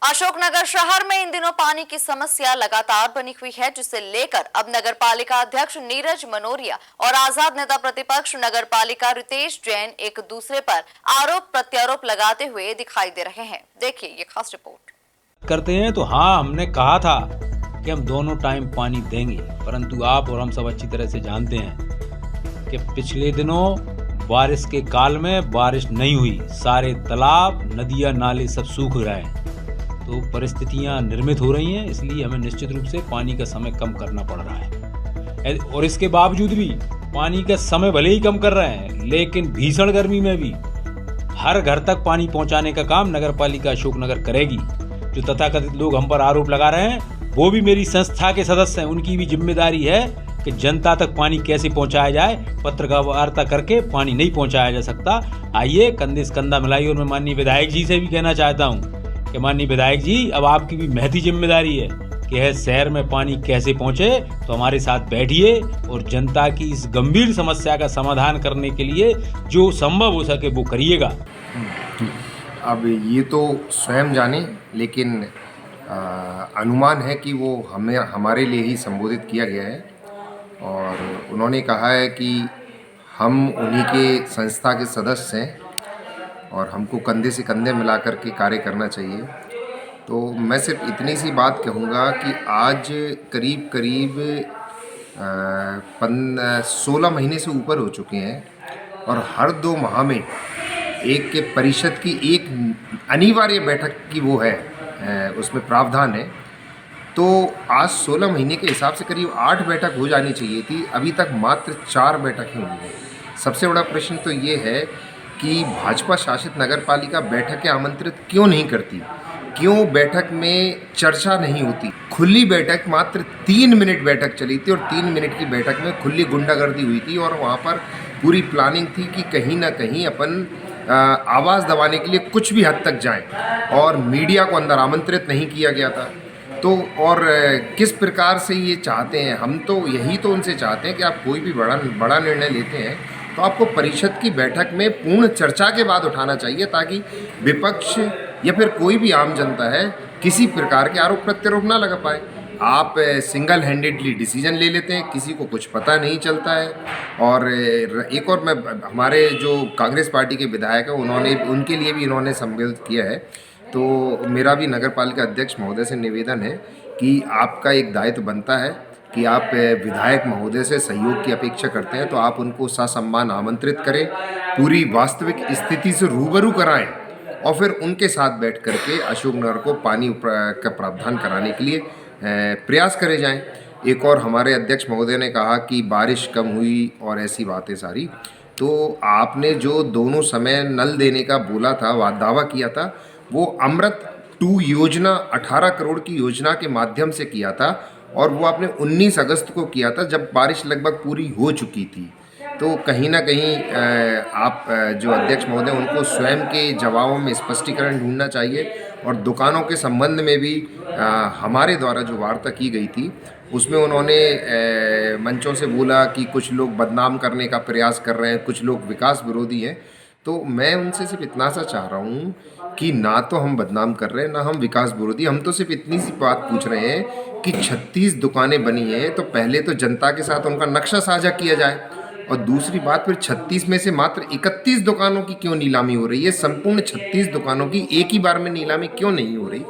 अशोकनगर शहर में इन दिनों पानी की समस्या लगातार बनी हुई है, जिसे लेकर अब नगर पालिका अध्यक्ष नीरज मनोरिया और आजाद नेता प्रतिपक्ष नगर पालिका रितेश जैन एक दूसरे पर आरोप प्रत्यारोप लगाते हुए दिखाई दे रहे हैं। देखिए ये खास रिपोर्ट। करते हैं तो हाँ, हमने कहा था कि हम दोनों टाइम पानी देंगे, परंतु आप और हम सब अच्छी तरह से जानते हैं कि पिछले दिनों बारिश के काल में बारिश नहीं हुई, सारे तालाब नदियां नाले सब सूख रहे हैं, तो परिस्थितियां निर्मित हो रही हैं। इसलिए हमें निश्चित रूप से पानी का समय कम करना पड़ रहा है और इसके बावजूद भी पानी का समय भले ही कम कर रहे हैं, लेकिन भीषण गर्मी में भी हर घर तक पानी पहुंचाने का काम नगर पालिका अशोकनगर करेगी। जो तथाकथित लोग हम पर आरोप लगा रहे हैं, वो भी मेरी संस्था के सदस्य हैं, उनकी भी जिम्मेदारी है कि जनता तक पानी कैसे पहुंचाया जाए। पत्रकार वार्ता करके पानी नहीं पहुंचाया जा सकता। आइए कंधे से कंधा मिलाइए। और मैं माननीय विधायक जी से भी कहना चाहता हूं कि माननीय विधायक जी, अब आपकी भी महती जिम्मेदारी है कि है शहर में पानी कैसे पहुंचे, तो हमारे साथ बैठिए और जनता की इस गंभीर समस्या का समाधान करने के लिए जो संभव हो सके वो करिएगा। अब ये तो स्वयं जाने, लेकिन अनुमान है कि वो हमारे लिए ही संबोधित किया गया है और उन्होंने कहा है कि हम उन्हीं के संस्था के सदस्य हैं और हमको कंधे से कंधे मिला कर के कार्य करना चाहिए। तो मैं सिर्फ इतनी सी बात कहूँगा कि आज करीब 16 महीने से ऊपर हो चुके हैं और हर 2 माह में एक के परिषद की एक अनिवार्य बैठक की वो है, उसमें प्रावधान है। तो आज 16 महीने के हिसाब से करीब 8 बैठक हो जानी चाहिए थी, अभी तक मात्र 4 बैठकें हुई हैं। सबसे बड़ा प्रश्न तो ये है कि भाजपा शासित नगर पालिका बैठकें आमंत्रित क्यों नहीं करती, क्यों बैठक में चर्चा नहीं होती। खुली बैठक मात्र 3 मिनट बैठक चली थी और 3 मिनट की बैठक में खुली गुंडागर्दी हुई थी और वहाँ पर पूरी प्लानिंग थी कि कहीं ना कहीं अपन आवाज़ दबाने के लिए कुछ भी हद तक जाएं और मीडिया को अंदर आमंत्रित नहीं किया गया था। तो और किस प्रकार से ये चाहते हैं, हम तो यही तो उनसे चाहते हैं कि आप कोई भी बड़ा निर्णय लेते हैं तो आपको परिषद की बैठक में पूर्ण चर्चा के बाद उठाना चाहिए, ताकि विपक्ष या फिर कोई भी आम जनता है किसी प्रकार के आरोप प्रत्यारोप ना लगा पाए। आप सिंगल हैंडेडली डिसीजन ले लेते हैं, किसी को कुछ पता नहीं चलता है। और एक और मैं हमारे जो कांग्रेस पार्टी के विधायक हैं उनके लिए भी इन्होंने संबोधित किया है। तो मेरा भी नगर पालिका अध्यक्ष महोदय से निवेदन है कि आपका एक दायित्व बनता है कि आप विधायक महोदय से सहयोग की अपेक्षा करते हैं तो आप उनको ससम्मान आमंत्रित करें, पूरी वास्तविक स्थिति से रूबरू कराएं और फिर उनके साथ बैठ करके अशोकनगर को पानी का प्रावधान कराने के लिए प्रयास करे जाएं। एक और हमारे अध्यक्ष महोदय ने कहा कि बारिश कम हुई और ऐसी बातें सारी, तो आपने जो दोनों समय नल देने का बोला था, दावा किया था, वो अमृत 2 योजना 18 करोड़ की योजना के माध्यम से किया था और वो आपने 19 अगस्त को किया था जब बारिश लगभग पूरी हो चुकी थी। तो कहीं ना कहीं आप जो अध्यक्ष महोदय उनको स्वयं के जवाबों में स्पष्टीकरण ढूंढना चाहिए। और दुकानों के संबंध में भी हमारे द्वारा जो वार्ता की गई थी उसमें उन्होंने मंचों से बोला कि कुछ लोग बदनाम करने का प्रयास कर रहे हैं, कुछ लोग विकास विरोधी हैं। तो मैं उनसे सिर्फ इतना सा चाह रहा हूँ कि ना तो हम बदनाम कर रहे हैं ना हम विकास विरोधी, हम तो सिर्फ इतनी सी बात पूछ रहे हैं कि 36 दुकानें बनी हैं तो पहले तो जनता के साथ उनका नक्शा साझा किया जाए और दूसरी बात फिर 36 में से मात्र 31 दुकानों की क्यों नीलामी हो रही है, संपूर्ण 36 दुकानों की एक ही बार में नीलामी क्यों नहीं हो रही।